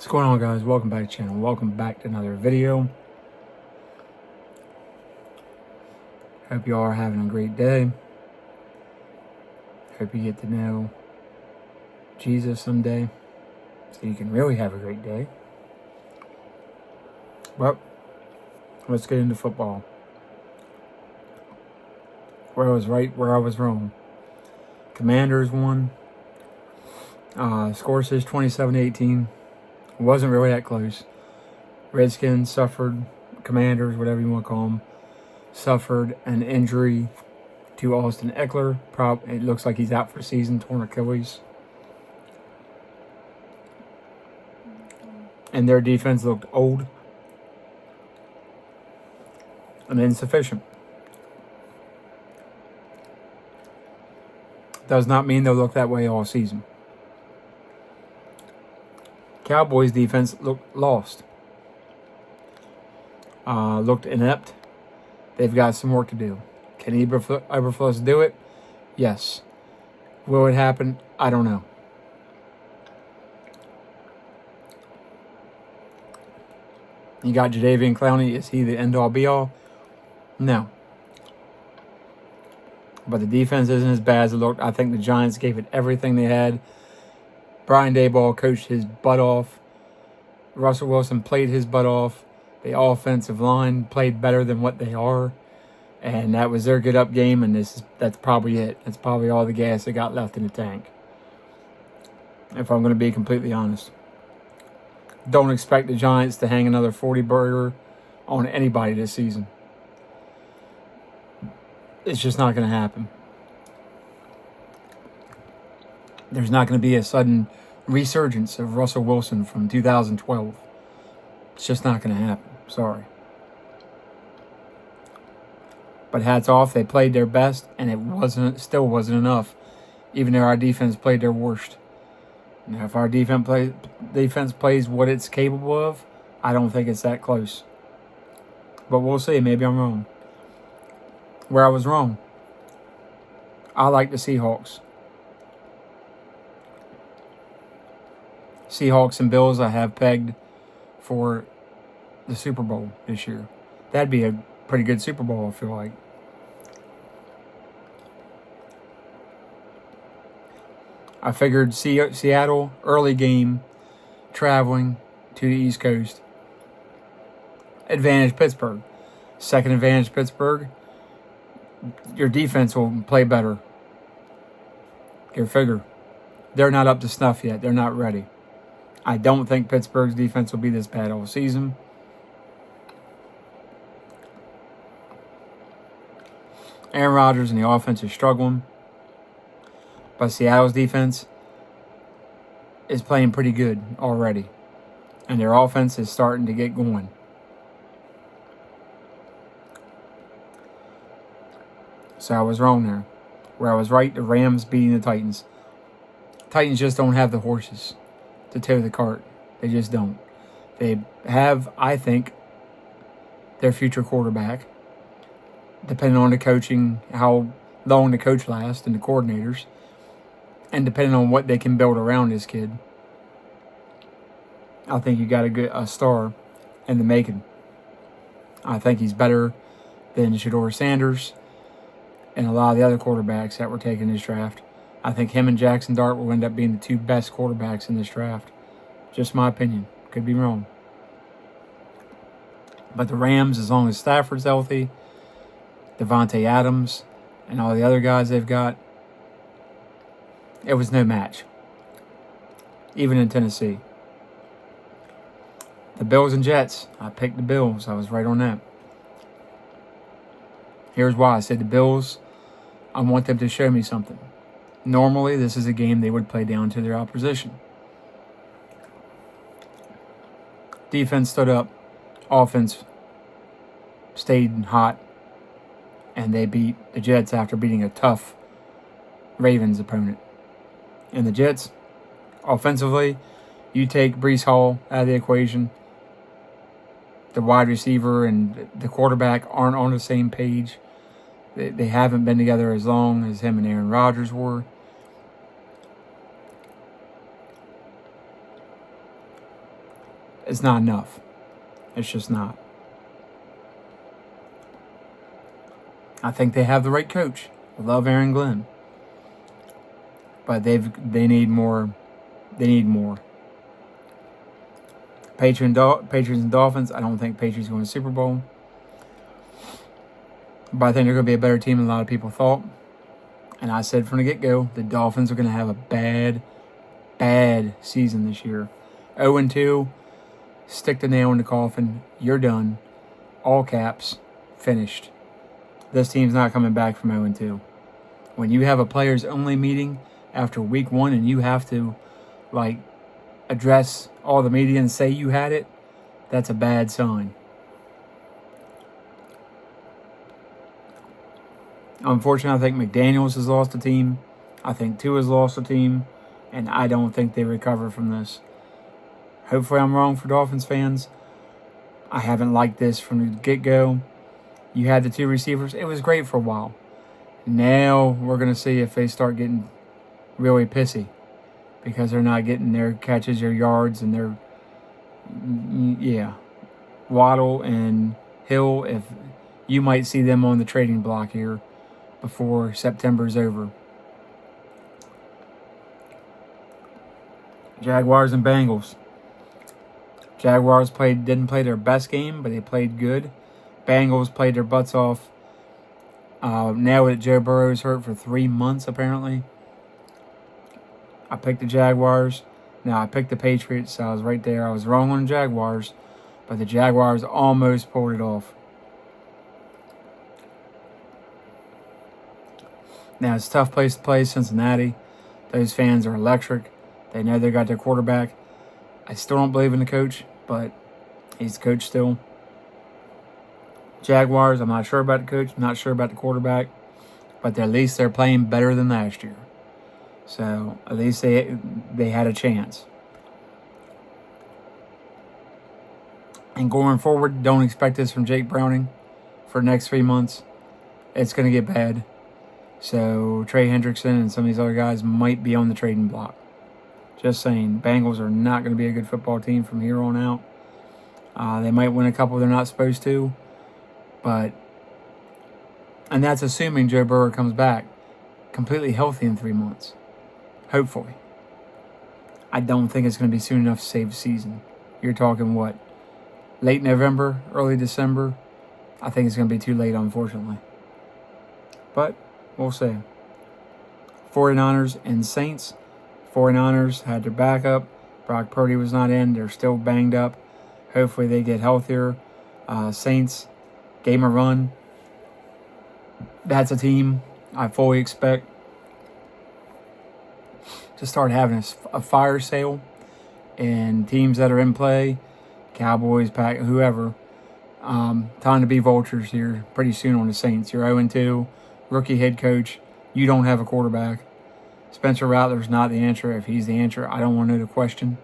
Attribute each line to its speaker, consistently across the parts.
Speaker 1: What's going on, guys? Welcome back to the channel. Welcome back to another video. Hope you all are having a great day. Hope you get to know Jesus someday so you can really have a great day. Well, let's get into football. Where I was right, where I was wrong. Commanders won. Score says 27-18. It wasn't really that close. Redskins suffered, Commanders, whatever you want to call them, suffered an injury to Austin Eckler. It looks like he's out for the season, torn Achilles. And their defense looked old and insufficient. Does not mean they'll look that way all season. Cowboys defense looked lost. Looked inept. They've got some work to do. Can Eberflus do it? Yes. Will it happen? I don't know. You got Jadeveon Clowney. Is he the end-all, be-all? No. But the defense isn't as bad as it looked. I think the Giants gave it everything they had. Brian Daboll coached his butt off. Russell Wilson played his butt off. The offensive line played better than what they are. And that was their get-up game, and that's probably it. That's probably all the gas they got left in the tank, if I'm going to be completely honest. Don't expect the Giants to hang another 40-burger on anybody this season. It's just not going to happen. There's not going to be a sudden resurgence of Russell Wilson from 2012. It's just not going to happen. Sorry. But hats off, they played their best, and it still wasn't enough, even though our defense played their worst. Now, if our defense plays what it's capable of, I don't think it's that close. But we'll see. Maybe I'm wrong. Where I was wrong, I like the Seahawks. Seahawks and Bills I have pegged for the Super Bowl this year. That'd be a pretty good Super Bowl, I feel like. I figured Seattle, early game, traveling to the East Coast. Advantage Pittsburgh. Second advantage Pittsburgh. Your defense will play better. Go figure. They're not up to snuff yet. They're not ready. I don't think Pittsburgh's defense will be this bad all season. Aaron Rodgers and the offense is struggling. But Seattle's defense is playing pretty good already. And their offense is starting to get going. So I was wrong there. Where I was right, the Rams beating the Titans. Titans just don't have the horses to tow the cart. They just don't. They have, I think, their future quarterback. Depending on the coaching, how long the coach lasts and the coordinators. And depending on what they can build around this kid. I think you got a star in the making. I think he's better than Shedeur Sanders and a lot of the other quarterbacks that were taken in this draft. I think him and Jackson Dart will end up being the two best quarterbacks in this draft. Just my opinion. Could be wrong. But the Rams, as long as Stafford's healthy, Devontae Adams, and all the other guys they've got, it was no match. Even in Tennessee. The Bills and Jets. I picked the Bills. I was right on that. Here's why. I said the Bills, I want them to show me something. Normally, this is a game they would play down to their opposition. Defense stood up. Offense stayed hot. And they beat the Jets after beating a tough Ravens opponent. And the Jets, offensively, you take Breece Hall out of the equation. The wide receiver and the quarterback aren't on the same page. They haven't been together as long as him and Aaron Rodgers were. It's not enough. It's just not. I think they have the right coach. I love Aaron Glenn. But they need more. They need more. Patriots and Dolphins. I don't think Patriots going to the Super Bowl. But I think they're going to be a better team than a lot of people thought. And I said from the get-go, the Dolphins are going to have a bad season this year. 0-2, stick the nail in the coffin. You're done. All caps, finished. This team's not coming back from 0-2. When you have a players-only meeting after week 1 and you have to, address all the media and say you had it, that's a bad sign. Unfortunately, I think McDaniels has lost a team. I think Tua has lost a team. And I don't think they recover from this. Hopefully I'm wrong for Dolphins fans. I haven't liked this from the get-go. You had the 2 receivers. It was great for a while. Now we're going to see if they start getting really pissy because they're not getting their catches, their yards, and their, Waddle and Hill. If you might see them on the trading block here before September's over. Jaguars and Bengals. Jaguars didn't play their best game, but they played good. Bengals played their butts off. Now that Joe Burrow's hurt for 3 months, apparently. I picked the Jaguars. Now, I picked the Patriots, so I was right there. I was wrong on the Jaguars, but the Jaguars almost pulled it off. Now, it's a tough place to play, Cincinnati. Those fans are electric. They know they got their quarterback. I still don't believe in the coach, but he's the coach still. Jaguars, I'm not sure about the coach. I'm not sure about the quarterback. But at least they're playing better than last year. So at least they had a chance. And going forward, don't expect this from Jake Browning for the next 3 months. It's going to get bad. So Trey Hendrickson and some of these other guys might be on the trading block. Just saying, Bengals are not going to be a good football team from here on out. They might win a couple they're not supposed to. And that's assuming Joe Burrow comes back completely healthy in 3 months. Hopefully. I don't think it's going to be soon enough to save the season. You're talking what? Late November, early December? I think it's going to be too late, unfortunately. But we'll see. 49ers and Saints. 49ers had their backup. Brock Purdy was not in. They're still banged up. Hopefully they get healthier. Saints gave 'em a run. That's a team I fully expect to start having a fire sale. And teams that are in play, Cowboys, Pack, whoever, time to be vultures here pretty soon on the Saints. You're 0-2, rookie head coach. You don't have a quarterback. Spencer Rattler's not the answer. If he's the answer, I don't want to know the question.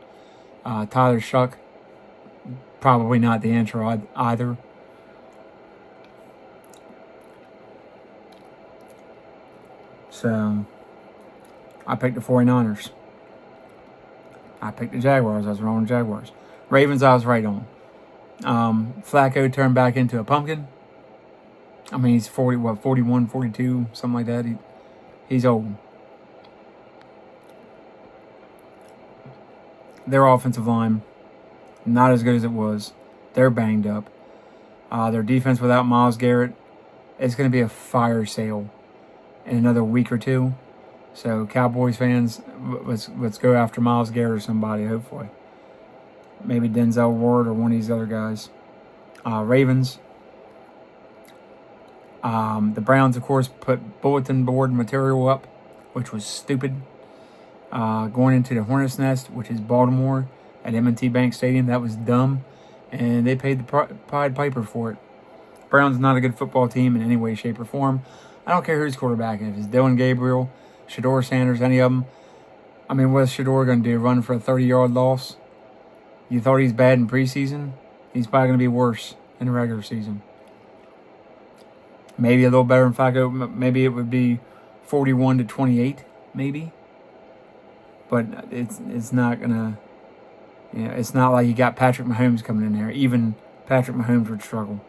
Speaker 1: Tyler Shuck, probably not the answer either. So, I picked the 49ers. I picked the Jaguars. I was wrong on Jaguars. Ravens, I was right on. Flacco turned back into a pumpkin. I mean, he's 41, 42, something like that. He's old. Their offensive line, not as good as it was. They're banged up. Their defense without Myles Garrett, it's going to be a fire sale in another week or two. So, Cowboys fans, let's go after Myles Garrett or somebody, hopefully. Maybe Denzel Ward or one of these other guys. Ravens. The Browns, of course, put bulletin board material up, which was stupid. Going into the Hornets' nest, which is Baltimore, at M&T Bank Stadium. That was dumb, and they paid the Pied Piper for it. Browns not a good football team in any way, shape, or form. I don't care who's quarterback. If it's Dylan Gabriel, Shador Sanders, any of them. I mean, what's Shador going to do? Run for a 30-yard loss? You thought he's bad in preseason? He's probably going to be worse in the regular season. Maybe a little better than Flacco. Maybe it would be 41-28, maybe. But it's not going to, It's not like you got Patrick Mahomes coming in there. Even Patrick Mahomes would struggle.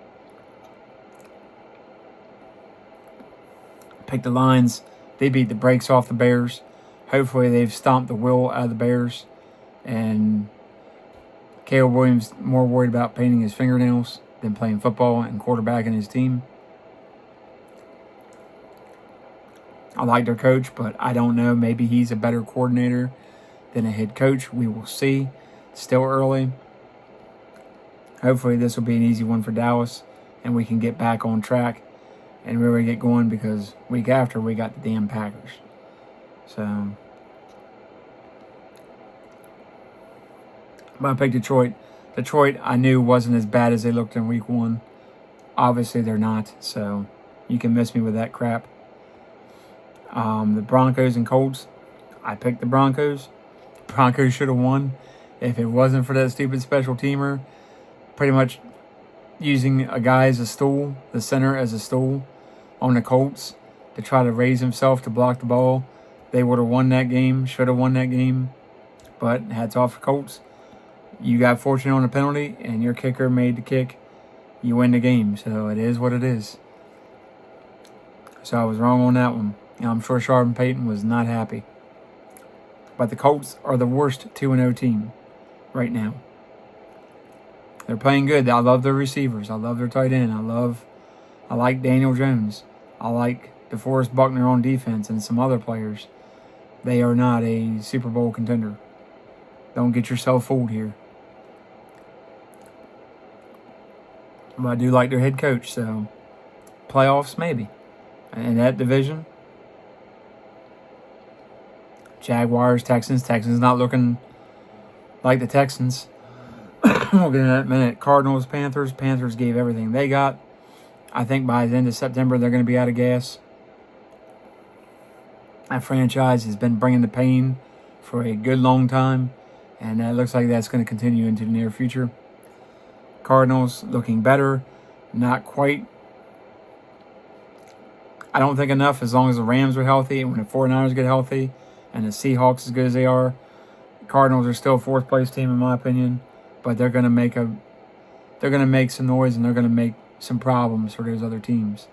Speaker 1: Pick the Lions. They beat the brakes off the Bears. Hopefully they've stomped the will out of the Bears. And Caleb Williams more worried about painting his fingernails than playing football and quarterbacking his team. I like their coach, but I don't know. Maybe he's a better coordinator than a head coach. We will see. Still early. Hopefully this will be an easy one for Dallas and we can get back on track and really get going, because week after we got the damn Packers. So, but I picked Detroit. Detroit, I knew wasn't as bad as they looked in week 1. Obviously they're not, so you can miss me with that crap. The Broncos and Colts, I picked the Broncos. Broncos should have won if it wasn't for that stupid special teamer pretty much using a guy as a stool, the center as a stool on the Colts to try to raise himself to block the ball. They would have won that game, should have won that game, but hats off to Colts. You got fortunate on a penalty and your kicker made the kick. You win the game, so it is what it is. So I was wrong on that one. I'm sure Sharpen Payton was not happy. But the Colts are the worst 2-0 team right now. They're playing good. I love their receivers. I love their tight end. I like Daniel Jones. I like DeForest Buckner on defense and some other players. They are not a Super Bowl contender. Don't get yourself fooled here. But I do like their head coach, so playoffs maybe. In that division, Jaguars, Texans. Texans not looking like the Texans. We'll get in that in a minute. Cardinals, Panthers. Panthers gave everything they got. I think by the end of September, they're going to be out of gas. That franchise has been bringing the pain for a good long time, and it looks like that's going to continue into the near future. Cardinals looking better. Not quite. I don't think enough as long as the Rams are healthy and when the 49ers get healthy and the Seahawks as good as they are. The Cardinals are still a fourth place team in my opinion, but they're going to make some noise and they're going to make some problems for those other teams.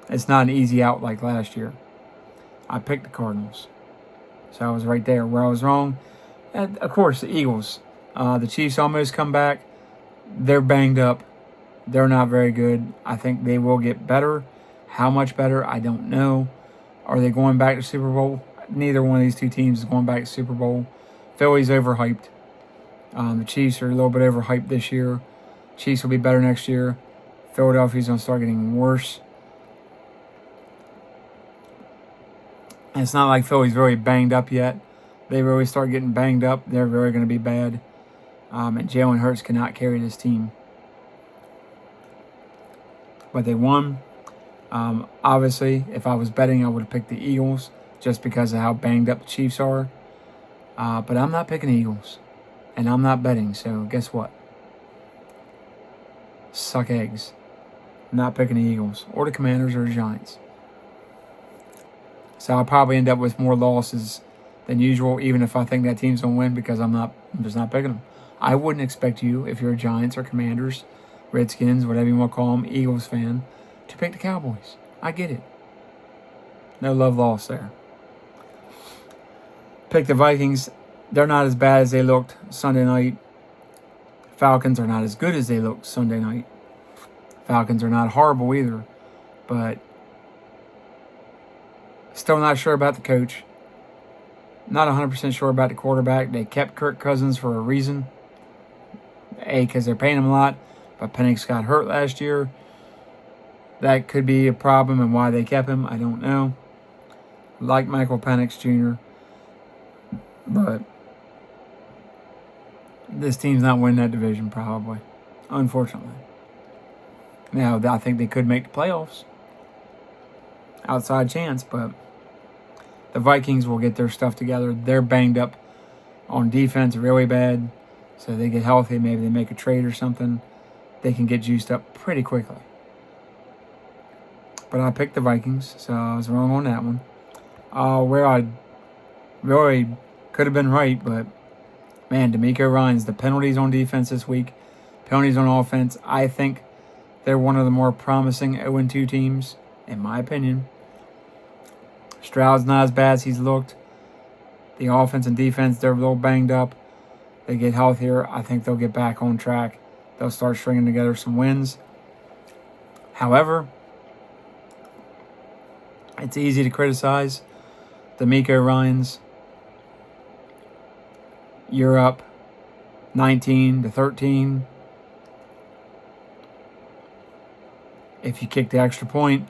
Speaker 1: It's not an easy out like last year. I picked the Cardinals. So I was right there. Where I was wrong, and of course, the Eagles. The Chiefs almost come back. They're banged up. They're not very good. I think they will get better. How much better, I don't know. Are they going back to Super Bowl? Neither one of these two teams is going back to Super Bowl. Philly's overhyped. The Chiefs are a little bit overhyped this year. Chiefs will be better next year. Philadelphia's going to start getting worse. And it's not like Philly's really banged up yet. They really start getting banged up, they're really going to be bad. And Jalen Hurts cannot carry this team. But they won. Obviously, if I was betting, I would have picked the Eagles just because of how banged up the Chiefs are. But I'm not picking the Eagles. And I'm not betting, so guess what? Suck eggs. I'm not picking the Eagles or the Commanders or the Giants. So I'll probably end up with more losses than usual, even if I think that team's going to win, because I'm just not picking them. I wouldn't expect you, if you're a Giants or Commanders, Redskins, whatever you want to call them, Eagles fan, to pick the Cowboys. I get it. No love lost there. Pick the Vikings. They're not as bad as they looked Sunday night. Falcons are not as good as they looked Sunday night. Falcons are not horrible either, but still not sure about the coach. Not 100% sure about the quarterback. They kept Kirk Cousins for a reason. Because they're paying him a lot, but Penix got hurt last year. That could be a problem, and why they kept him, I don't know. Like Michael Penix Jr., but this team's not winning that division, probably, unfortunately. Now, I think they could make the playoffs. Outside chance, but the Vikings will get their stuff together. They're banged up on defense really bad. So they get healthy, maybe they make a trade or something. They can get juiced up pretty quickly. But I picked the Vikings, so I was wrong on that one. Where I really Could have been right, but man, D'Amico Ryans, the penalties on defense this week, penalties on offense, I think they're one of the more promising 0-2 teams, in my opinion. Stroud's not as bad as he's looked. The offense and defense, they're a little banged up. They get healthier. I think they'll get back on track. They'll start stringing together some wins. However, it's easy to criticize. D'Amico Ryans, you're up 19-13. If you kick the extra point,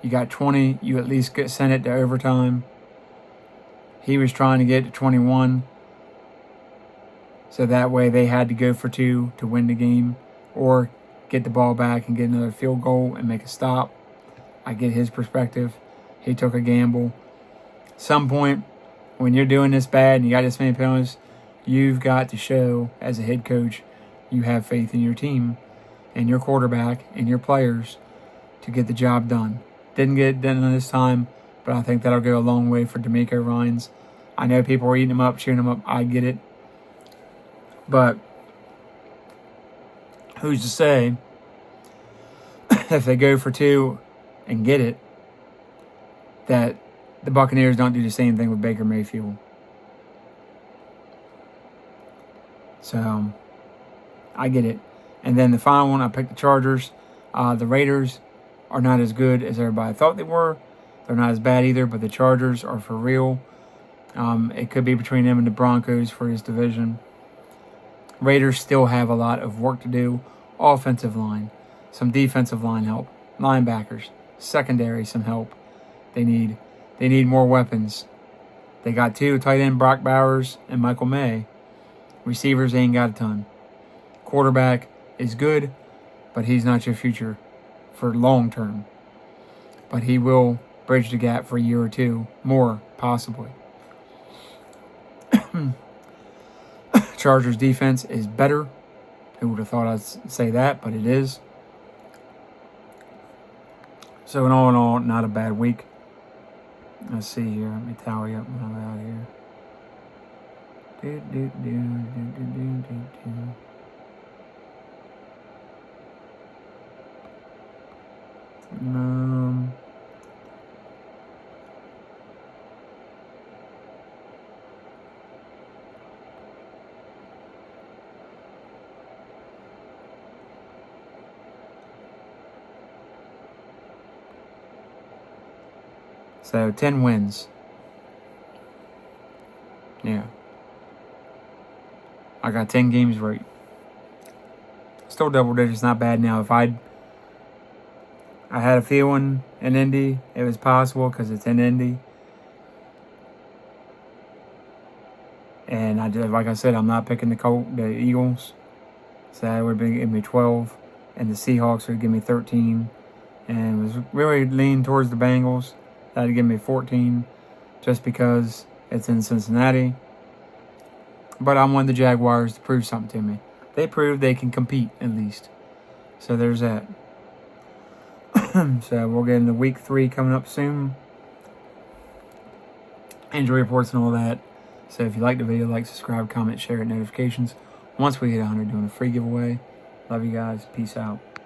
Speaker 1: you got 20. You at least send it to overtime. He was trying to get to 21. So that way they had to go for 2 to win the game or get the ball back and get another field goal and make a stop. I get his perspective. He took a gamble. Some point, when you're doing this bad and you got this many penalties, you've got to show as a head coach you have faith in your team and your quarterback and your players to get the job done. Didn't get it done this time, but I think that'll go a long way for D'Amico Ryans. I know people are eating him up, cheering him up. I get it. But who's to say if they go for 2 and get it, that the Buccaneers don't do the same thing with Baker Mayfield? So, I get it. And then the final one, I picked the Chargers. The Raiders are not as good as everybody thought they were. They're not as bad either, but the Chargers are for real. It could be between them and the Broncos for this division. Raiders still have a lot of work to do. Offensive line, some defensive line help, linebackers, secondary, some help. They need more weapons. They got 2 tight end, Brock Bowers and Michael May. Receivers, they ain't got a ton. Quarterback is good, but he's not your future for long term. But he will bridge the gap for a year or 2 more, possibly. Chargers defense is better. Who would have thought I'd say that, but it is. So in all, not a bad week. Let's see here. Let me tally up when I'm out here. So 10 wins. Yeah. I got 10 games right. Still double digits, not bad now. If I had a feeling in Indy, it was possible because it's in Indy. And like I said, I'm not picking the Eagles. So that would give me 12. And the Seahawks would give me 13. And it was really leaning towards the Bengals. That would give me 14 just because it's in Cincinnati. But I wanted the Jaguars to prove something to me. They proved they can compete at least. So there's that. So we'll get into week 3 coming up soon. Injury reports and all that. So if you like the video, like, subscribe, comment, share, and notifications. Once we hit 100, doing a free giveaway. Love you guys. Peace out.